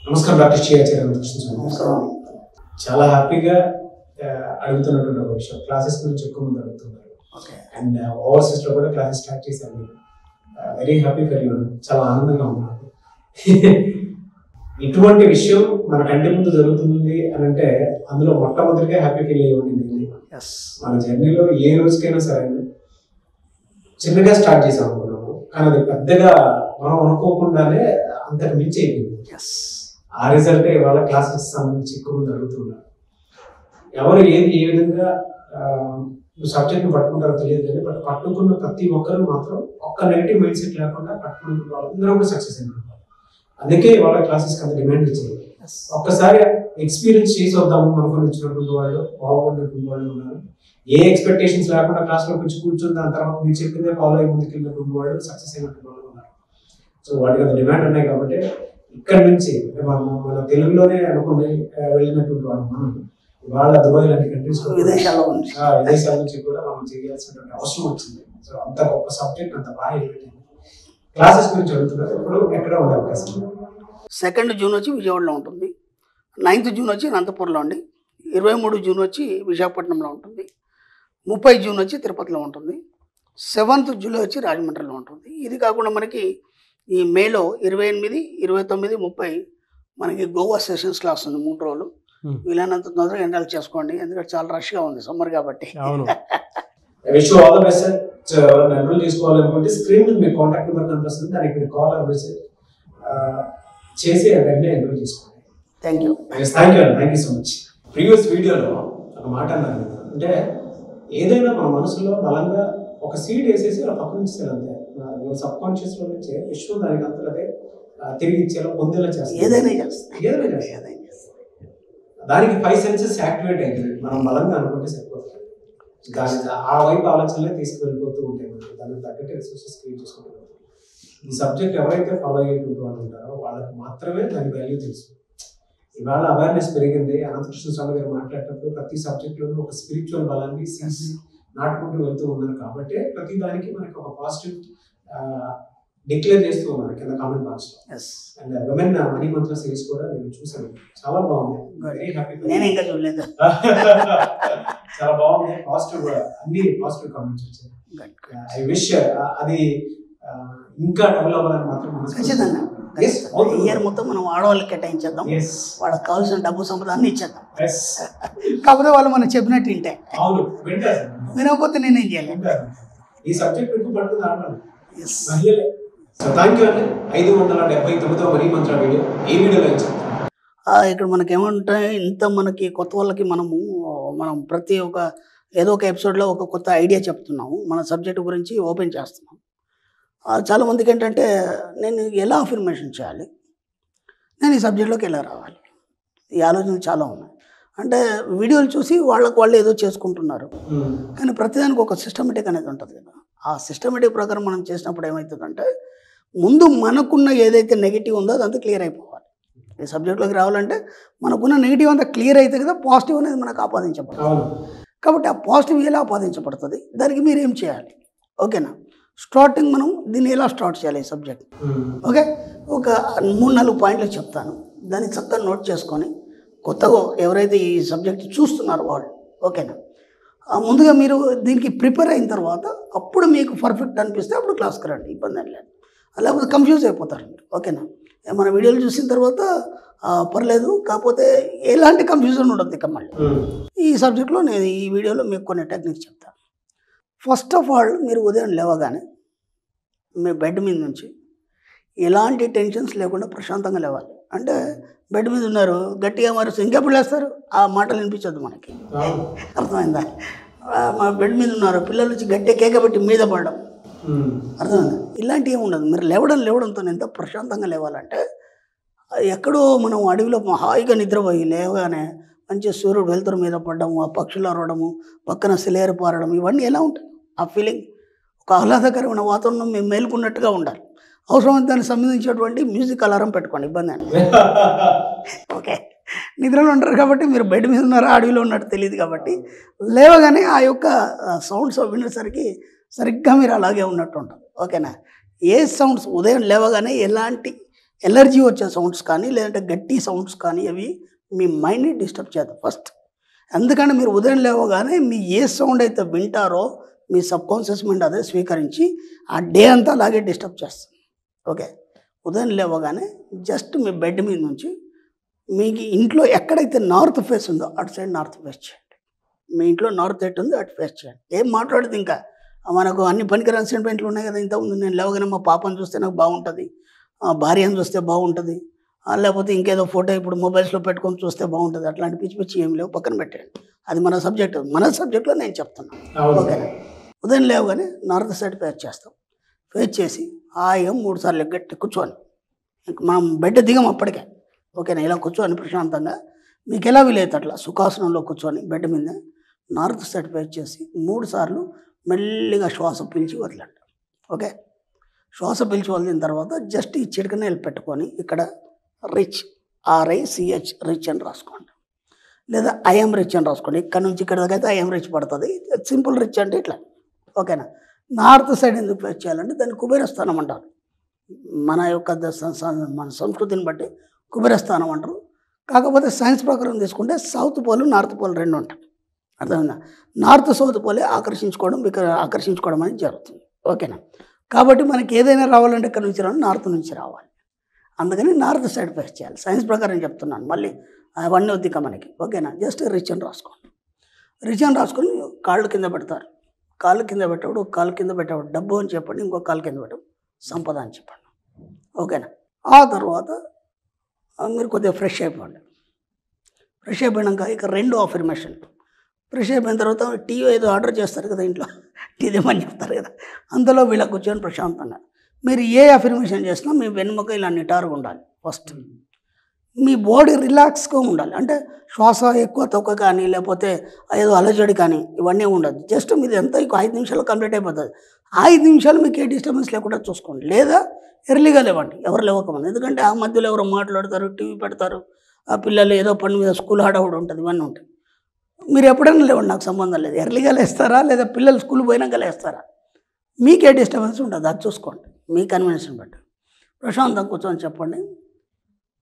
నమస్కారం డాక్టర్ నమస్కారం. చాలా హ్యాపీగా అడుగుతున్నటువంటి ఒక విషయం, క్లాసెస్ గురించి ఎక్కువ మంది అడుగుతున్నారు. అండ్ ఓవర్సీస్ లో కూడా క్లాసెస్ స్టార్ట్ చేశాను. Very happy for you. చాలా ఆనందంగా ఉన్నాను. ఇటువంటి విషయం మన కంటి ముందు జరుగుతుంది అని అంటే అందులో మొట్టమొదటిగా హ్యాపీ ఫీల్ అయ్యేవాడిని నేను. మన జర్నీలో ఏ రోజుకైనా సరే చిన్నగా స్టార్ట్ చేసాం అనుకున్నాము, కానీ అది పెద్దగా మనం అనుకోకుండానే అంతకు మించి అయిపోయింది. ఆ రిజల్టే ఇవాళ క్లాసెస్ సంబంధించి ఎక్కువ మంది అడుగుతున్నారు. ఎవరు ఏ విధంగా సబ్జెక్ట్ని పట్టుకుంటారో తెలియదు కానీ బట్ పట్టుకున్న ప్రతి ఒక్కరు మాత్రం ఒక్క నెగిటివ్ మైండ్ సెట్ లేకుండా పట్టుకున్న వాళ్ళందరూ కూడా సక్సెస్ అయినారు. అందుకే ఇవాళ క్లాసెస్కి అంత డిమాండ్ ఇచ్చింది. ఒక్కసారి ఎక్స్పీరియన్స్ చేసి వద్దాము అనుకుని వచ్చినటువంటి వాళ్ళు, బాగున్నటువంటి వాళ్ళు ఉన్నారు. ఏ ఎక్స్పెక్టేషన్స్ లేకుండా క్లాస్లో వచ్చి కూర్చుని దాని తర్వాత మీరు చెప్పిందే ఫాలో అయ్యి ముందుకు వెళ్ళినటువంటి వాళ్ళు, సక్సెస్ అయినటువంటి వాళ్ళు ఉన్నారు. సో వాటికి అంత డిమాండ్ ఉన్నాయి కాబట్టి ఇక్కడ నుంచి మన తెలుగులోనే అనుకుని వెళ్ళినటువంటి వాళ్ళు మనం ఇవాళ దుబాయ్ లాంటి కంట్రీస్ విదేశాల నుంచి కూడా మనం చేయాల్సినటువంటి అవసరం వచ్చింది. సో అంత గొప్ప సబ్జెక్ట్ అంత బాగా వెళ్ళిపోయింది. క్లాసెస్ గురించి అడుగుతున్నారు. ఇప్పుడు ఎక్కడ ఉండే అవకాశం? 2 జూన్ వచ్చి విజయవాడలో ఉంటుంది, 9th జూన్ వచ్చి అనంతపురంలో ఉండి, 23 జూన్ వచ్చి విశాఖపట్నంలో ఉంటుంది, 30 జూన్ వచ్చి తిరుపతిలో ఉంటుంది, 7th జూలై వచ్చి రాజమండ్రిలో ఉంటుంది. ఇది కాకుండా మనకి ఈ మేలో 28, 29, 30 మనకి గోవా సెషన్స్ క్లాస్ ఉంది 3 రోజులు. వీలైనంత తొందరగా ఎండాలు చేసుకోండి, ఎందుకంటే చాలా రష్గా ఉంది సమ్మర్ కాబట్టి. ఎన్రోల్ చేసుకోవాలనుకుంటే స్క్రీన్ మీద మీ కాంటాక్ట్ నెంబర్ కనిపిస్తుంది, దానికి మీరు కాల్ ఆర్ మెసేజ్ చేసి వెంటనే ఎన్రోల్ చేసుకోండి. Thank you so much. Previous వీడియోలో ఒక మాట అన్నారు, అంటే ఏదైనా మన మనసులో బలంగా ఒక సీడ్ వేసేసి అలా పక్కన ఇస్తారు అంతే. సబ్ కాన్షియస్ లో నుంచే విశ్వం దానికి అంతా అదే తిరిగి ఇచ్చేలా పొందేలా చేస్తారు. ఏదైనా చేస్తారు. దానికి 5 సెన్సెస్ యాక్టివేట్ అవుతుంది. మనం బలంగా అనుకుంటే సరిపోతుంది. దాని ఆ వైపు ఆలోచనలే తీసుకువెళ్ళిపోతూ ఉంటాయి. దానికి తగ్గట్టు రిసోర్సెస్ క్రియేట్ చేసుకుంటూ ఉంటాం. ఈ సబ్జెక్ట్ ఎవరైతే ఫాలో అయ్యేటువంటి వాళ్ళు ఉంటారో వాళ్ళకి మాత్రమే దాని వాల్యూ తెలుసు. ఇవాళ అవేర్నెస్ పెరిగింది. అనంతకృష్ణ స్వామి గారు మాట్లాడేటప్పుడు ప్రతి సబ్జెక్ట్లోనూ ఒక స్పిరిచువల్ బలాన్ని నాటుకుంటూ వెళ్తూ ఉన్నారు. కాబట్టి ప్రతి దానికి మనకి ఒక పాజిటివ్ డిక్లేర్ చేస్తూ ఉన్నారు కింద కామెంట్ బాక్స్ లో. And women money Mantra series కూడా నేను చూసాను, చాలా బాగుంది. Very happy. నేను ఇంకా చూడలేదు. చాలా బాగుంది. పాజిటివ్, అన్ని పాజిటివ్ కామెంట్స్ వచ్చాయి. ఐ విష్ అది ఇంకా డెవలప్ అవ్వాలని మాత్రం ఖచ్చితంగా. ఇయర్ మొత్తం మనం ఆడవాళ్ళకి కేటాయించేద్దాం, వాళ్ళకి కావాల్సిన డబ్బు సంపద అన్ని ఇచ్చేద్దాం. కాకపోతే వాళ్ళు మనం చెప్పినట్టు వింటే. అవును, వింటారు. వినకపోతే నేనేం చేయాలి? ఈ సబ్జెక్ట్ ఎక్కువ పడుతుంది ఆడాలి. సో థ్యాంక్ యూ అండి. 579వ మనీ మంత్ర వీడియో ఈ వీడియోలో ఇక్కడ మనకి ఏమంటాయి, ఇంత మనకి కొత్త వాళ్ళకి మనం ప్రతి ఏదో ఒక ఎపిసోడ్లో ఒక కొత్త ఐడియా చెప్తున్నాము, మన సబ్జెక్ట్ గురించి ఓపెన్ చేస్తున్నాం. చాలామందికి ఏంటంటే నేను ఎలా అఫర్మేషన్ చేయాలి, నేను ఈ సబ్జెక్ట్లోకి ఎలా రావాలి, ఈ ఆలోచనలు చాలా ఉన్నాయి. అంటే వీడియోలు చూసి వాళ్ళు ఏదో చేసుకుంటున్నారు, కానీ ప్రతిదానికి ఒక సిస్టమేటిక్ అనేది ఉంటుంది కదా. ఆ సిస్టమేటిక్ ప్రకారం మనం చేసినప్పుడు ఏమవుతుందంటే ముందు మనకున్న ఏదైతే నెగిటివ్ ఉందో అదంతా క్లియర్ అయిపోవాలి. ఈ సబ్జెక్ట్లోకి రావాలంటే మనకున్న నెగిటివ్ అంతా క్లియర్ అయితే కదా పాజిటివ్ అనేది మనకు ఆపాదించబడుతుంది. కాబట్టి ఆ పాజిటివ్ ఎలా ఆపాదించబడుతుంది, దానికి మీరు ఏం చేయాలి? ఓకేనా? స్టార్టింగ్ మనం దీన్ని ఎలా స్టార్ట్ చేయాలి ఈ సబ్జెక్ట్. ఓకే, ఒక 3-4 పాయింట్లు చెప్తాను, దాన్ని చక్కగా నోట్ చేసుకొని కొత్తగా ఎవరైతే ఈ సబ్జెక్ట్ చూస్తున్నారో వాళ్ళు, ఓకేనా, ముందుగా మీరు దీనికి ప్రిపేర్ అయిన తర్వాత అప్పుడు మీకు పర్ఫెక్ట్ అనిపిస్తే అప్పుడు క్లాస్కి రండి, ఇబ్బంది అని లేదు. లేకపోతే కన్ఫ్యూజ్ అయిపోతారు మీరు. ఓకేనా? మన వీడియోలు చూసిన తర్వాత పర్లేదు, కాకపోతే ఎలాంటి కన్ఫ్యూజన్ ఉండదు ఇక మళ్ళీ. ఈ సబ్జెక్ట్లో నేను ఈ వీడియోలో మీకు కొన్ని టెక్నిక్స్ చెప్తాను. ఫస్ట్ ఆఫ్ ఆల్ మీరు ఉదయం లేవగానే మీ బెడ్ మీద నుంచి ఎలాంటి టెన్షన్స్ లేకుండా ప్రశాంతంగా లేవాలి. అంటే బెడ్ మీద ఉన్నారు, గట్టిగా మరుస్తూ ఇంకెప్పుడు లేస్తారు, ఆ మాటలు వినిపించద్దు మనకి. అర్థమైందా? మా బెడ్ మీద ఉన్నారు, పిల్లలు వచ్చి గట్టిగా కేకబెట్టి మీద పడడం, అర్థమైందా? ఇలాంటివి ఏమి ఉండదు. మీరు లేవడంతో ఎంత ప్రశాంతంగా లేవాలంటే ఎక్కడో మనం అడవిలో హాయిగా నిద్రపోయి లేవగానే మంచి సూర్యుడు వెలుతురు మీద పడడము, ఆ పక్షులు అరవడము, పక్కన సిలేరు పారడం, ఇవన్నీ ఎలా ఉంటాయి? ఆ ఫీలింగ్ ఒక ఆహ్లాదకరమైన వాతావరణం మేము మేలుకున్నట్టుగా ఉండాలి. అవసరమైన దానికి సంబంధించినటువంటి మ్యూజిక్ అలారం పెట్టుకోండి, ఇబ్బంది అని. ఓకే, నిద్రలో ఉంటారు కాబట్టి మీరు బెడ్ మీద ఉన్నారా అడవిలో ఉన్నట్టు తెలియదు కాబట్టి లేవగానే ఆ యొక్క సౌండ్స్ వినేసరికి సరిగ్గా మీరు అలాగే ఉన్నట్టు ఉంటుంది. ఓకేనా? ఏ సౌండ్స్ ఉదయం లేవగానే ఎలాంటి ఎలర్జీ వచ్చే సౌండ్స్ కానీ లేదంటే గట్టి సౌండ్స్ కానీ అవి మీ మైండ్ని డిస్టర్బ్ చేద్దాం ఫస్ట్. ఎందుకంటే మీరు ఉదయం లేవగానే మీ ఏ సౌండ్ అయితే వింటారో మీ సబ్కాన్షియస్ మైండ్ అదే స్వీకరించి ఆ డే అంతా అలాగే డిస్టర్బ్ చేస్తుంది. ఓకే, ఉదయం లేవగానే జస్ట్ మీ బెడ్ మీద నుంచి మీకు ఇంట్లో ఎక్కడైతే నార్త్ ఫేస్ ఉందో అటు సైడ్ నార్త్ ఫేస్ చేయండి. మీ ఇంట్లో నార్త్ ఎట్ ఉంది అటు ఫేస్ చేయండి. ఏం మాట్లాడదు ఇంకా, మనకు అన్ని పనికిరాని సెంటిమెంట్లు ఉన్నాయి కదా. ఇంతకుముందు నేను లేవగానే మా పాపను చూస్తే నాకు బాగుంటుంది, భార్యను చూస్తే బాగుంటుంది, లేకపోతే ఇంకేదో ఫోటో ఇప్పుడు మొబైల్స్లో పెట్టుకొని చూస్తే బాగుంటుంది, అట్లాంటి పిచ్చి పిచ్చి ఏం లేవు, పక్కన పెట్టండి. అది మన సబ్జెక్ట్లో నేను చెప్తున్నాను. ఓకేనా, ఉదయం లేవగానే నార్త్ సైడ్ ఫేస్ చేస్తాం. ఫేస్ చేసి హాయిగా 3 సార్లు గట్టి కూర్చొని, మనం బెడ్ దిగం అప్పటికే. ఓకేనా, ఇలా కూర్చొని ప్రశాంతంగా మీకు ఎలా వీలైతే అట్లా సుఖాసనంలో కూర్చొని బెడ్ మీద నార్త్ సైడ్ ఫేస్ చేసి 3 సార్లు మెల్లిగా శ్వాస పీల్చి వదలండి. ఓకే, శ్వాస పీల్చి వదిలిన తర్వాత జస్ట్ ఈ చిటికనేలు పెట్టుకొని ఇక్కడ రిచ్, RICH రిచ్ అని రాసుకోండి, లేదా ఐఎమ్ రిచ్ అని రాసుకోండి. ఇక్కడ నుంచి ఇక్కడ దాకా అయితే ఐఎమ్ రిచ్ పడుతుంది. సింపుల్ రిచ్ అంటే ఇట్లా. ఓకేనా, నార్త్ సైడ్ ఎందుకు ఫేస్ చేయాలంటే దాన్ని కుబేరస్థానం అంటారు. మన యొక్క మన సంస్కృతిని బట్టి కుబేరస్థానం అంటారు. కాకపోతే సైన్స్ ప్రకారం తీసుకుంటే సౌత్ పోల్ నార్త్ పోల్ రెండు ఉంటాయి. అర్థమైందా? నార్త్ సౌత్ పోలే ఆకర్షించుకోవడం అనేది జరుగుతుంది. ఓకేనా, కాబట్టి మనకి ఏదైనా రావాలంటే ఇక్కడ నుంచి నార్త్ నుంచి రావాలి. అందుకని నార్త్ సైడ్ ఫేస్ చేయాలి. సైన్స్ ప్రకారం చెప్తున్నాను, మళ్ళీ అవన్నీ వద్దిక మనకి. ఓకేనా, జస్ట్ రిచ్ అని రాసుకోండి. రిచ్ అని రాసుకొని కాళ్ళు కింద పెడతారు. కాళ్ళు కింద పెట్టేవాడు కాళ్ళు కింద పెట్టేవాడు డబ్బు అని చెప్పండి, ఇంకో కాలు కింద పెట్టడం సంపద అని చెప్పండి. ఓకేనా, ఆ తర్వాత మీరు కొద్దిగా ఫ్రెష్ అయిపోండి. ఫ్రెష్ అయిపోయాక ఇక 2 అఫర్మేషన్. ఫ్రెష్ అయిపోయిన తర్వాత టీ ఏదో ఆర్డర్ చేస్తారు కదా ఇంట్లో, టీ దేమని చెప్తారు కదా, అందులో వీళ్ళ కూర్చొని ప్రశాంతంగా మీరు ఏ అఫర్మేషన్ చేసినా మీ వెన్నుముక ఇలా నిటారుగా ఉండాలి. ఫస్ట్ మీ బాడీ రిలాక్స్గా ఉండాలి. అంటే శ్వాస ఎక్కువ తక్కువ కానీ లేకపోతే ఏదో అలజడి కానీ ఇవన్నీ ఉండదు. జస్ట్ మీది ఎంత 5 నిమిషాలు కంప్లీట్ అయిపోతుంది. 5 నిమిషాలు మీకు ఏ డిస్టర్బెన్స్ లేకుండా చూసుకోండి. లేదా ఎర్లీగా లేవండి, ఎవరు లేవకమంది. ఎందుకంటే ఆ మధ్యలో ఎవరో మాట్లాడతారు, టీవీ పెడతారు, ఆ పిల్లలు ఏదో పని మీద స్కూల్ హడావుడు ఉంటుంది, ఇవన్నీ ఉంటాయి. మీరు ఎప్పుడైనా లేవండి, నాకు సంబంధం లేదు. ఎర్లీగా లేస్తారా లేదా పిల్లలు స్కూల్ పోయినాక లేస్తారా, మీకే డిస్టర్బెన్స్ ఉంటుంది, అది చూసుకోండి మీ కన్వీనియన్స్ని బట్టి. ప్రశాంతంగా కూర్చొని చెప్పండి,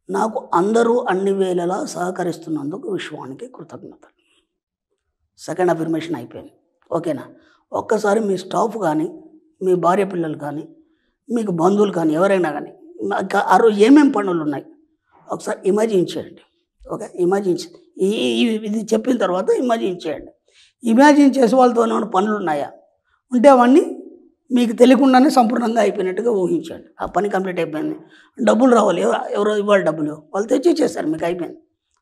నాకు అందరూ అన్ని వేళలా సహకరిస్తున్నందుకు విశ్వానికి కృతజ్ఞతలు. సెకండ్ అఫర్మేషన్ అయిపోయింది. ఓకేనా, ఒక్కసారి మీ స్టాఫ్ కానీ మీ భార్య పిల్లలు కానీ మీకు బంధువులు కానీ ఎవరైనా కానీ ఆ రోజు ఏమేమి పనులు ఉన్నాయి ఒకసారి ఇమాజిన్ చేయండి. ఓకే, ఇది చెప్పిన తర్వాత ఇమాజిన్ చేయండి. ఇమాజిన్ చేసే వాళ్ళతో ఏమైనా పనులు ఉన్నాయా ఉంటే అవన్నీ మీకు తెలియకుండానే సంపూర్ణంగా అయిపోయినట్టుగా ఊహించండి. ఆ పని కంప్లీట్ అయిపోయింది, డబ్బులు రావాలి, ఎవరో ఇవ్వాలి డబ్బులు, వాళ్ళు తెచ్చి ఇచ్చేసారు, మీకు అయిపోయింది.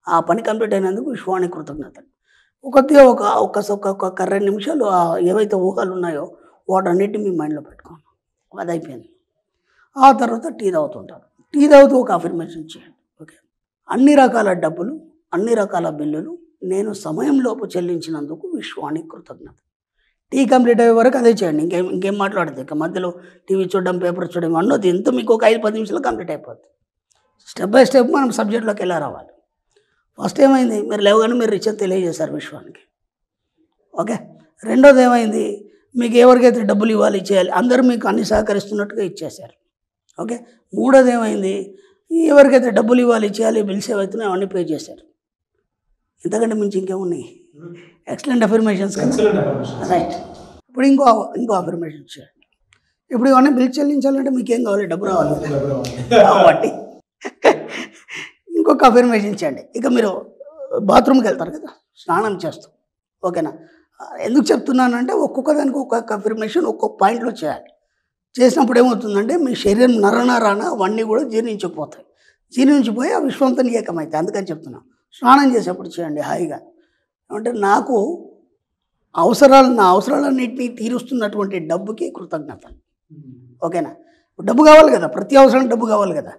ఆ పని కంప్లీట్ అయినందుకు విశ్వానికి కృతజ్ఞతలు. కొద్దిగా ఒక 2 నిమిషాలు ఏవైతే ఊహలు ఉన్నాయో వాటన్నిటిని మీ మైండ్లో పెట్టుకోండి. అది అయిపోయింది. ఆ తర్వాత టీ తాగుతుంటారు. టీ తాగుతూ ఒక అఫర్మేషన్ చేయండి. ఓకే, అన్ని రకాల డబ్బులు అన్ని రకాల బిల్లులు నేను సమయంలోపు చెల్లించినందుకు విశ్వానికి కృతజ్ఞత. టీ కంప్లీట్ అయ్యే వరకు అదే చేయండి. ఇంకేం మాట్లాడదు. ఇక మధ్యలో టీవీ చూడడం పేపర్ చూడడం అన్నది ఎంత మీకు ఒక 5-10 నిమిషాలు కంప్లీట్ అయిపోద్ది. స్టెప్ బై స్టెప్ మనం సబ్జెక్ట్లోకి ఎలా రావాలి. ఫస్ట్ ఏమైంది, మీరు లేవగానే మీరు రిచ్ అని తెలియజేశారు విశ్వానికి. ఓకే, రెండోది ఏమైంది, మీకు ఎవరికైతే డబ్బులు ఇవ్వాలి చేయాలి అందరూ మీకు అన్ని సహకరిస్తున్నట్టుగా ఇచ్చేశారు. ఓకే, మూడోది ఏమైంది, ఎవరికైతే డబ్బులు ఇవ్వాలి చేయాలి బిల్స్ ఏవైతున్నాయో అవన్నీ పే చేశారు. ఇంతకంటే మించి ఇంకేమున్నాయి. ఎక్సలెంట్ అఫర్మేషన్స్ కదా, రైట్. ఇప్పుడు ఇంకో అఫర్మేషన్ చేయండి. ఇప్పుడు ఇవన్నీ బిల్ చెల్లించాలంటే మీకు ఏం కావాలి, డబ్బు రావాలి కాబట్టి ఇంకొక అఫర్మేషన్ చేయండి. ఇక మీరు బాత్రూమ్కి వెళ్తారు కదా, స్నానం చేస్తాం. ఓకేనా, ఎందుకు చెప్తున్నానంటే ఒక్కొక్క దానికి ఒక్కొక్క అఫర్మేషన్ ఒక్కొక్క పాయింట్లో చేయాలి. చేసినప్పుడు ఏమవుతుందంటే మీ శరీరం నరనరాన అవన్నీ కూడా జీర్ణించిపోతాయి. జీర్ణించిపోయి ఆ విశ్వంతో ఏకమవుతాయి. అందుకని చెప్తున్నాను, స్నానం చేసేప్పుడు చేయండి హాయిగా. అంటే నా అవసరాలన్నింటినీ తీరుస్తున్నటువంటి డబ్బుకి కృతజ్ఞతలు. ఓకేనా, డబ్బు కావాలి కదా, ప్రతి అవసరానికి డబ్బు కావాలి కదా,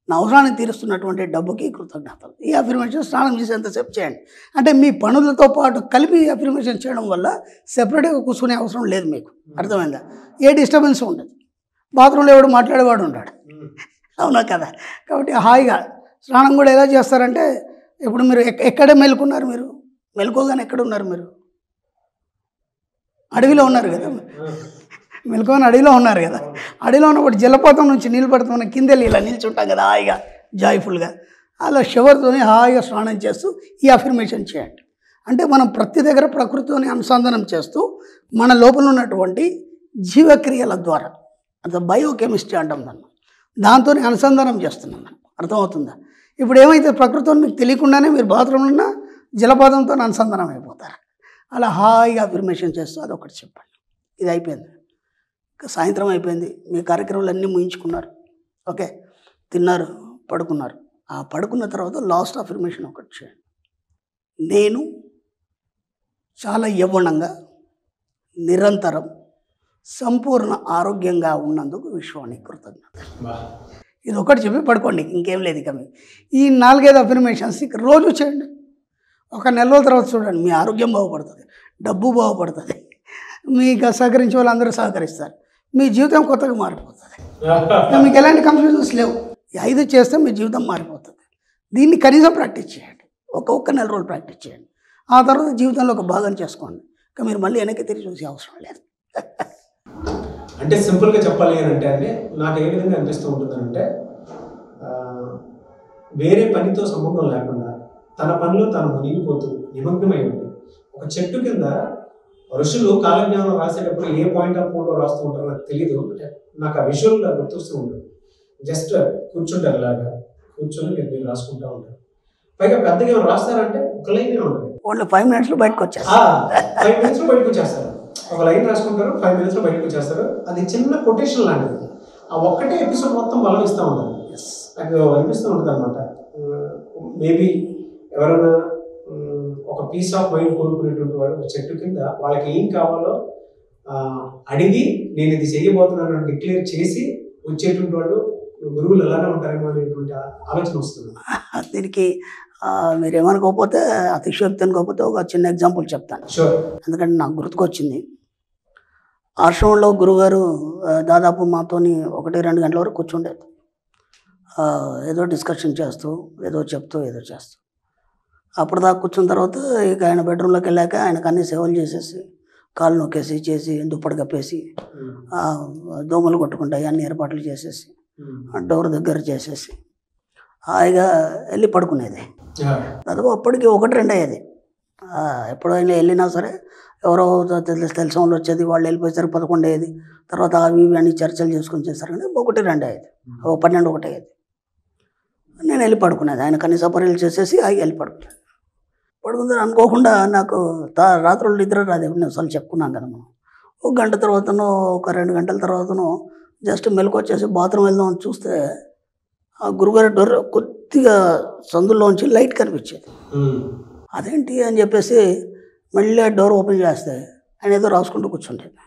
నా అవసరాన్ని తీరుస్తున్నటువంటి డబ్బుకి కృతజ్ఞతలు. ఈ అఫర్మేషన్ స్నానం చేసేంతసేపు చేయండి. అంటే మీ పనులతో పాటు కలిపి అఫర్మేషన్ చేయడం వల్ల సెపరేట్గా కూర్చునే అవసరం లేదు మీకు. అర్థమైందా? ఏ డిస్టర్బెన్స్ ఉండదు. బాత్రూంలో ఎవడు మాట్లాడేవాడు ఉంటాడు, అవునా కదా. కాబట్టి హాయిగా స్నానం కూడా ఎలా చేస్తారంటే, ఇప్పుడు మీరు ఎక్కడే మెలుకున్నారు, మీరు మెలుకోగానే ఎక్కడ ఉన్నారు, మీరు అడవిలో ఉన్నారు కదా, మెలకువని అడవిలో ఉన్నారు కదా, అడవిలో ఉన్నప్పుడు జలపాతం నుంచి నీళ్ళు పడుతున్న కింద వెళ్ళి ఇలా నిల్చుంటాం కదా హాయిగా జాయ్ఫుల్గా, అలా షవర్తోని హాయిగా స్నానం చేస్తూ ఈ అఫర్మేషన్ చేయండి. అంటే మనం ప్రతి దగ్గర ప్రకృతితోని అనుసంధానం చేస్తూ మన లోపల ఉన్నటువంటి జీవక్రియల ద్వారా, అంత బయోకెమిస్ట్రీ అంటాం దాన్ని, దాంతో అనుసంధానం చేస్తున్నాం మనం. అర్థమవుతుందా? ఇప్పుడు ఏమైతే ప్రకృతితో మీకు తెలియకుండానే మీరు బాత్రూంలో ఉన్న జలపాతంతో అనుసంధానం అయిపోతారు. అలా హాయిగా అఫర్మేషన్ చేస్తూ అదొకటి చెప్పండి. ఇది అయిపోయింది. ఇంకా సాయంత్రం అయిపోయింది, మీ కార్యక్రమాలు అన్నీ ముగించుకున్నారు, ఓకే, తిన్నారు, పడుకున్నారు. ఆ పడుకున్న తర్వాత లాస్ట్ అఫర్మేషన్ ఒకటి చేయండి. నేను చాలా యవ్వనంగా నిరంతరం సంపూర్ణ ఆరోగ్యంగా ఉన్నందుకు విశ్వానికి కృతజ్ఞత. ఇది ఒకటి చెప్పి పడుకోండి, ఇంకేం లేదు. ఇక మీకు ఈ 4-5 అఫర్మేషన్స్ ఇక రోజు చేయండి. ఒక నెల రోజుల తర్వాత చూడండి, మీ ఆరోగ్యం బాగుపడుతుంది, డబ్బు బాగుపడుతుంది, మీకు సహకరించే వాళ్ళు అందరూ సహకరిస్తారు, మీ జీవితం కొత్తగా మారిపోతుంది. మీకు ఎలాంటి కన్ఫ్యూజన్స్ లేవు. ఈ 5 చేస్తే మీ జీవితం మారిపోతుంది. దీన్ని కనీసం ప్రాక్టీస్ చేయండి, ఒక్క నెల రోజులు ప్రాక్టీస్ చేయండి. ఆ తర్వాత జీవితంలో ఒక భాగం చేసుకోండి. ఇంకా మీరు మళ్ళీ వెనక్కి తిరిగి చూసే అవసరం లేదు. అంటే సింపుల్గా చెప్పాలి అని అంటే నాకు ఏ విధంగా అనిపిస్తూ ఉంటుందంటే, వేరే పనితో సంబంధం లేకుండా తన పనిలో తాను మునిగిపోతూ నిమగ్నమై ఉంది. ఒక చెట్టు కింద ఋషులు కాలజ్ఞానం రాసేటప్పుడు ఏ పాయింట్ ఆఫ్ వ్యూలో రాస్తూ ఉంటారో నాకు తెలియదు, నాకు ఆ విజువల్ గుర్తొస్తూ ఉంటుంది. జస్ట్ కూర్చుంటారు, ఇలాగా కూర్చొని మీరు రాసుకుంటూ ఉంటారు. పైగా పెద్దగా ఏమైనా రాస్తారంటే ఒక లైనే ఉంటుంది, ఓన్లీ 5 మినిట్స్లో బయటకు వచ్చేస్తారు. 5 మినిట్స్లో బయటకు వచ్చేస్తారు. ఒక లైన్ రాసుకుంటారు, 5 మినిట్స్లో బయటకు వచ్చేస్తారు. అది చిన్న కొటేషన్ లాంటిది. ఆ ఒక్కటే ఎపిసోడ్ మొత్తం బలం ఇస్తూ ఉంటుంది. నాకు అనిపిస్తూ ఉంటుంది అనమాట. మేబీ ఎవరైనా ఒక పీస్ ఆఫ్ మైండ్ కోరుకునేటువంటి వాడు ఒక చెట్టు కింద వాళ్ళకి ఏం కావాలో అడిగి నేను ఇది చేయబోతున్నాను అని డిక్లేర్ చేసి వచ్చేటువంటి వాళ్ళు గురువులు ఎలానే ఉంటారేమో అనేటువంటి ఆలోచన వస్తుంది. దీనికి మీరు ఏమనుకోకపోతే, అతిశయోక్తి అనుకోకపోతే ఒక చిన్న ఎగ్జాంపుల్ చెప్తాను. షూర్. ఎందుకంటే నాకు గుర్తుకొచ్చింది. ఆశ్రమంలో గురుగారు దాదాపు మాతోని 1-2 గంటల వరకు కూర్చుండేది. ఏదో డిస్కషన్ చేస్తూ, ఏదో చెప్తూ, ఏదో చేస్తూ. అప్పుడు దాకా కూర్చున్న తర్వాత ఇక ఆయన బెడ్రూమ్లోకి వెళ్ళాక ఆయనకు అన్ని సేవలు చేసేసి, కాళ్ళు నొక్కేసి చేసి, దుప్పటి కప్పేసి, దోమలు కొట్టుకుంటాయి అన్ని ఏర్పాట్లు చేసేసి, డోర్ దగ్గర చేసేసి హాయిగా వెళ్ళి పడుకునేది. దాదాపు అప్పటికి 1-2 అయ్యేది. ఎప్పుడైనా వెళ్ళినా సరే ఎవరో తెలిసిన వాళ్ళు వచ్చేది, వాళ్ళు వెళ్ళిపోయేసరికి 11 అయ్యేది. తర్వాత అవి ఇవి అన్ని చర్చలు చేసుకొని చేస్తారు, కానీ 1-2 అయ్యేది, 12-1 అయ్యేది. నేను వెళ్ళి పడుకునేది. ఆయన కనీస పర్యలు చేసేసి వెళ్ళి పడుకునేది. పడుకుందని అనుకోకుండా నాకు రాత్రులు నిద్ర రాదు. అసలు చెప్పుకున్నాం కదా మనం. 1 గంట తర్వాతనో 2 గంటల తర్వాతనో జస్ట్ మెలకు వచ్చేసి బాత్రూమ్ వెళ్దామని చూస్తే ఆ గురుగారి డోర్ కొద్దిగా సందులోంచి లైట్ కనిపించేది. అదేంటి అని చెప్పేసి మళ్ళీ ఆ డోర్ ఓపెన్ చేస్తే ఆయన ఏదో రాసుకుంటూ కూర్చుంటేది.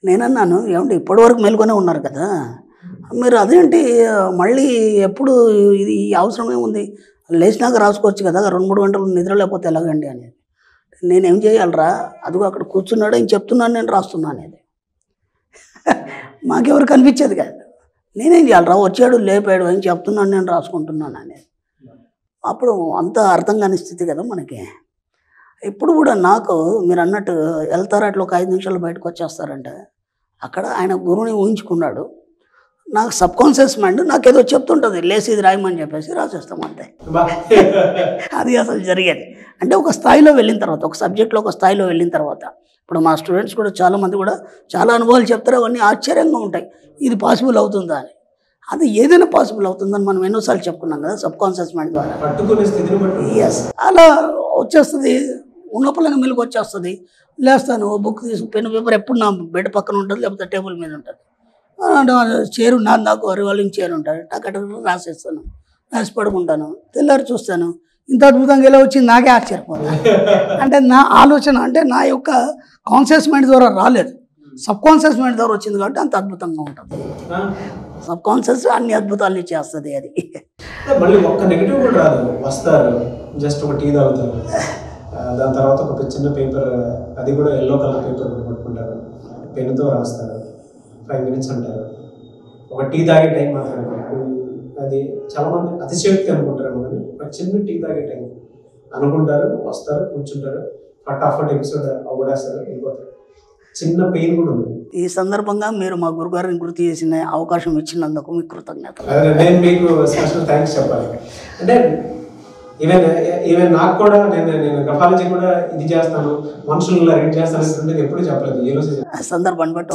నేనన్నాను, ఏమంటే ఇప్పటివరకు మెలుకొనే ఉన్నారు కదా, మీరు అదేంటి మళ్ళీ ఎప్పుడు ఇది అవసరమే ఉంది, లేచినాక రాసుకోవచ్చు కదా, 2-3 గంటలు నిద్ర లేకపోతే ఎలాగండి అనేది. నేనేం చేయాలరా, అదిగో అక్కడ కూర్చున్నాడు అని చెప్తున్నాను, నేను రాస్తున్నాను అనేది. మాకెవరు కనిపించేది కాదు. నేనేం చేయాలరా, వచ్చాడు లేపాడు అని చెప్తున్నాను, నేను రాసుకుంటున్నాను అనేది. అప్పుడు అంత అర్థం కాని స్థితి కదా మనకి. ఇప్పుడు కూడా నాకు మీరు అన్నట్టు వెళ్తారు, అట్లా ఒక 5 నిమిషాలు బయటకు వచ్చేస్తారంటే అక్కడ ఆయన గురువుని ఊహించుకున్నాడు. నాకు సబ్కాన్షియస్ మైండ్ నాకేదో చెప్తుంటుంది, లేసి ఇది రాయమని చెప్పేసి రాసేస్తాం అంతే. అది అసలు జరిగేది. అంటే ఒక స్థాయిలో వెళ్ళిన తర్వాత, ఒక సబ్జెక్ట్లో ఒక స్థాయిలో వెళ్ళిన తర్వాత, ఇప్పుడు మా స్టూడెంట్స్ కూడా చాలామంది కూడా చాలా అనుభవాలు చెప్తారు, అవన్నీ ఆశ్చర్యంగా ఉంటాయి. ఇది పాసిబుల్ అవుతుందా అని. అది ఏదైనా పాసిబుల్ అవుతుందని మనం ఎన్నోసార్లు చెప్పుకున్నాం కదా, సబ్కాన్షియస్ మైండ్ ద్వారా. ఎస్, అలా వచ్చేస్తుంది, ఉన్నపలంగా మెలుగు వచ్చేస్తుంది. లేస్తాను, బుక్ తీసి పెన్ పేపర్ ఎప్పుడు నా బెడ్ పక్కన ఉంటుంది, లేకపోతే టేబుల్ మీద ఉంటుంది. చేరు నాకు రివాల్వింగ్ చైర్ ఉంటుంది, టక్కట రాసేస్తాను, రాసి పడుకుంటాను. తెల్లారి చూస్తాను, ఇంత అద్భుతంగా ఎలా వచ్చింది నాకే ఆశ్చర్యపోతాను. అంటే నా ఆలోచన అంటే నా యొక్క కాన్షియస్ మైండ్ ద్వారా రాలేదు, సబ్కాన్షియస్ మైండ్ ద్వారా వచ్చింది కాబట్టి అంత అద్భుతంగా ఉంటుంది. సబ్కాన్షియస్ అన్ని అద్భుతాలని చేస్తుంది. అది మళ్ళీ ఒక్క నెగిటివ్ కూడా రాదు. వస్తారు, జస్ట్ ఒక టీ తాగుతారు, దాని తర్వాత ఒక చిన్న పేపర్, అది కూడా ఎల్లో కలర్ పేపర్ పట్టుకుంటారు, పెన్నుతో రాస్తారు, 5 మినిట్స్ అంటారు, ఒక టీ తాగే టైం మాత్రమే. అది చాలామంది అతిశయోక్తి అనుకుంటారు, కానీ ఒక చిన్న టీ తాగే టైం అనుకుంటారు, వస్తారు, కూర్చుంటారు, ఫటాఫట్ ఎపిసోడ్ అవగొడేస్తారు, వెళ్ళిపోతారు. చిన్న పెయిన్ కూడా ఉంది. ఈ సందర్భంగా మీరు మా గురుగారిని గుర్తు చేసిన అవకాశం ఇచ్చినందుకు మీకు కృతజ్ఞతలు. నేను మీకు స్పెషల్ థ్యాంక్స్ చెప్పాలి. అంటే ఈవెన్ నాకు కూడా నేను గ్రఫాలజీ కూడా ఇది చేస్తాను, మనుషులను రీడ్ చేస్తాను ఎప్పుడు చెప్పలేదు. ఈ రోజు సందర్భాన్ని బట్టి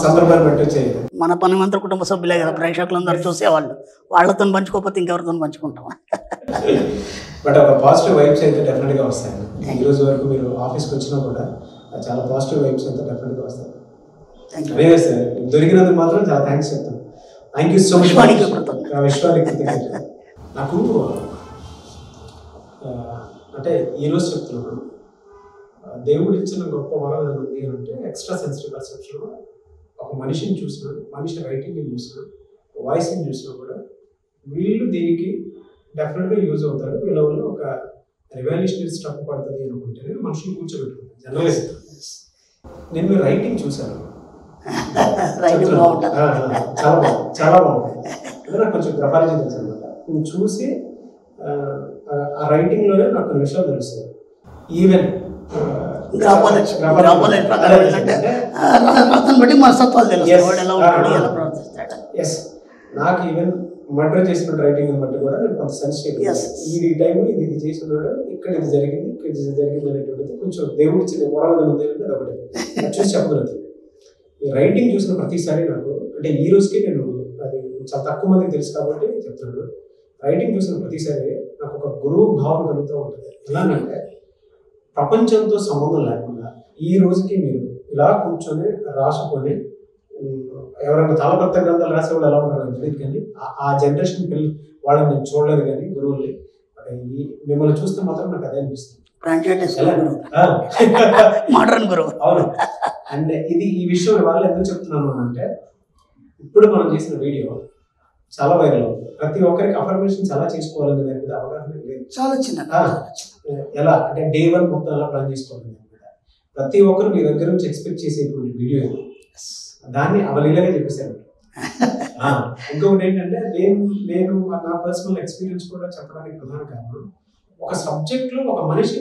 వచ్చేది. మన పని మంత్ర కుటుంబ సభ్యులే కదా, ప్రేక్షకులందరూ చూసేవాళ్ళు, వాళ్ళతో పంచుకోకపోతే ఇంకెవరితో పంచుకుంటాం. బట్ ఒక పాజిటివ్ వైబ్స్ అయితే డెఫినెట్గా వస్తాయి. ఈ రోజు వరకు మీరు ఆఫీస్కి వచ్చినా కూడా చాలా పాజిటివ్ వైబ్స్ అయితే డెఫినెట్గా వస్తాయి. దొరికినందుకు మాత్రం చాలా థ్యాంక్స్ చెప్తాను. Thank you so much. విశ్వానికి నాకు అంటే ఈరోజు చెప్తున్నాను, దేవుడు ఇచ్చిన గొప్ప వరం ఏమంది అంటే ఎక్స్ట్రా సెన్సిటివ్ పర్సెప్షన్. ఒక మనిషిని చూసినా, మనిషి రైటింగ్ని చూసినా, వాయిస్ని చూసినా కూడా వీళ్ళు దీనికి డెఫినెట్గా యూజ్ అవుతారు. వీళ్ళ వల్ల ఒక రివాల్యూషనరీ స్టెప్ పడుతుంది అనుకుంటే మనుషులు కూర్చోబెట్టుకుంటారు. జనరల్ నేను మీరు రైటింగ్ చూశాను, చాలా బాగుంది, చాలా బాగుంది. అంటే నాకు కొంచెం గ్రఫాలజీ తెలుసు అనమాట. నేను చూసి ఆ రైటింగ్ లోనే నాకు కొన్ని విషయాలు తెలుస్తాయి. ఈవెన్ నాకు ఈవెన్ మర్డర్ చేసిన రైటింగ్ బట్టి కూడా నేను కొంత సెన్సిటివ్. ఈ టైంలో ఇది చేసినాడు, ఇక్కడ ఇది జరిగింది, ఇక్కడ ఇది జరిగింది అనేటువంటిది కొంచెం దేవుడి ఇచ్చిన వరం ఉంది అంటే ఒకటి చూసి చెప్పగలుగుతుంది. ఈ రైటింగ్ చూసిన ప్రతిసారి నాకు అంటే ఈ రోజుకి నేను అది చాలా తక్కువ మందికి తెలుసు కాబట్టి చెప్తున్నాను. రైటింగ్ చూసిన ప్రతిసారి నాకు ఒక గురువు భావన కలుగుతూ ఉంటుంది. ఎలాగంటే ప్రపంచంతో సంబంధం లేకుండా ఈ రోజుకి మీరు ఇలా కూర్చొని రాసుకొని, ఎవరైనా తాళపత్ర గ్రంథాలు రాసేవాళ్ళు ఎలా ఉంటారో తెలియదు, కానీ ఆ జనరేషన్ పిల్లలు వాళ్ళని నేను చూడలేదు. కానీ గురువుల్ని మిమ్మల్ని చూస్తే మాత్రం నాకు అదే అనిపిస్తుంది. అవును. అండ్ ఈ విషయం వాళ్ళు ఎందుకు చెప్తున్నాను అంటే, ఇప్పుడు మనం చేసిన వీడియో చాలా వైరల్ అవుతుంది. ప్రతి ఒక్కరికి అఫర్మేషన్స్ ఎలా చేసుకోవాలనే దాని మీద అవగాహన లేదు. చాలా చిన్న ఎలా అంటే డే 1 మొత్తం ఎలా ప్లాన్ చేసుకోవాలి. ప్రతి ఒక్కరు మీ దగ్గర నుంచి ఎక్స్పెక్ట్ చేసేటువంటి వీడియో ఇది. దాన్ని అవలీలగా చెప్పేశారు. ఇంకొకటి ఏంటంటే నేను నా పర్సనల్ ఎక్స్పీరియన్స్ కూడా చెప్పడానికి ప్రధాన కారణం, ఒక సబ్జెక్ట్ లో ఒక మనిషి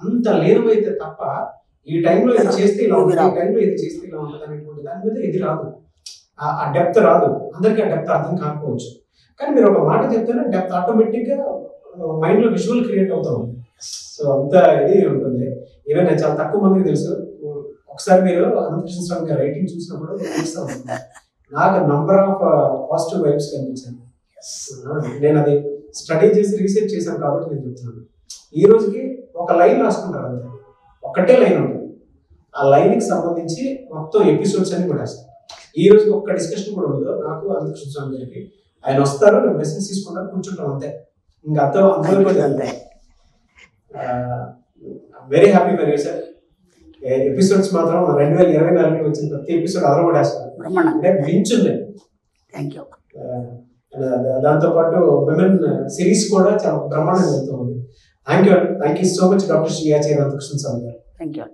అంత లీనమైతే తప్ప ఈ టైంలో ఇది చేస్తే ఇలా ఉంటుంది, ఈ టైంలో ఇది చేస్తే ఇలా ఉంటుంది అనేటువంటి దాని మీద ఇది రాదు, ఆ డెప్త్ రాదు. అందరికీ ఆ డెప్త్ అర్థం కాకపోవచ్చు. కానీ మీరు ఒక మాట చెప్తేనే డెప్త్ ఆటోమేటిక్గా మైండ్లో విజువల్ క్రియేట్ అవుతా ఉంది. సో అంత ఇది ఉంటుంది. ఈవెన్ నేను చాలా తక్కువ మందికి తెలుసు. ఒకసారి మీరు అనంతకృష్ణ స్వామి గారి రైటింగ్ చూసినప్పుడు తెలుస్తూ ఉంటుంది, నాకు నంబర్ ఆఫ్ పాజిటివ్ వైబ్స్ కనిపించాను. నేను అది స్టడీ చేసి రీసెర్చ్ చేశాను కాబట్టి నేను చెప్తున్నాను. ఈ రోజుకి ఒక లైన్ రాసుకుంటారు, అంతే, ఒక్కటే లైన్ ఉంటుంది. ఆ లైన్కి సంబంధించి మొత్తం ఎపిసోడ్స్ అన్ని కూడా వేస్తాను. ఈ రోజు ఒక్క డిస్కషన్ కూడా ఉండదు నాకు అనంతకృష్ణ స్వామి గారికి. ఆయన వస్తారు, నేను మెసేజ్ తీసుకుంటాను, కూర్చుంటాం, అంతే. ఇంకా అంతే. Very happy for you sir. Episodes మాత్రం 2024 వచ్చిన ప్రతి ఎపిసోడ్ అదర్ కూడా వేస్తాను అంటే మించుంది. దాంతోపాటు విమెన్ సిరీస్ కూడా చాలా బ్రహ్మాండంగా వెళ్తూ ఉంది. Thank you so much doctor Shri Acharya Anantakrishna Swamy గారు. Thank you.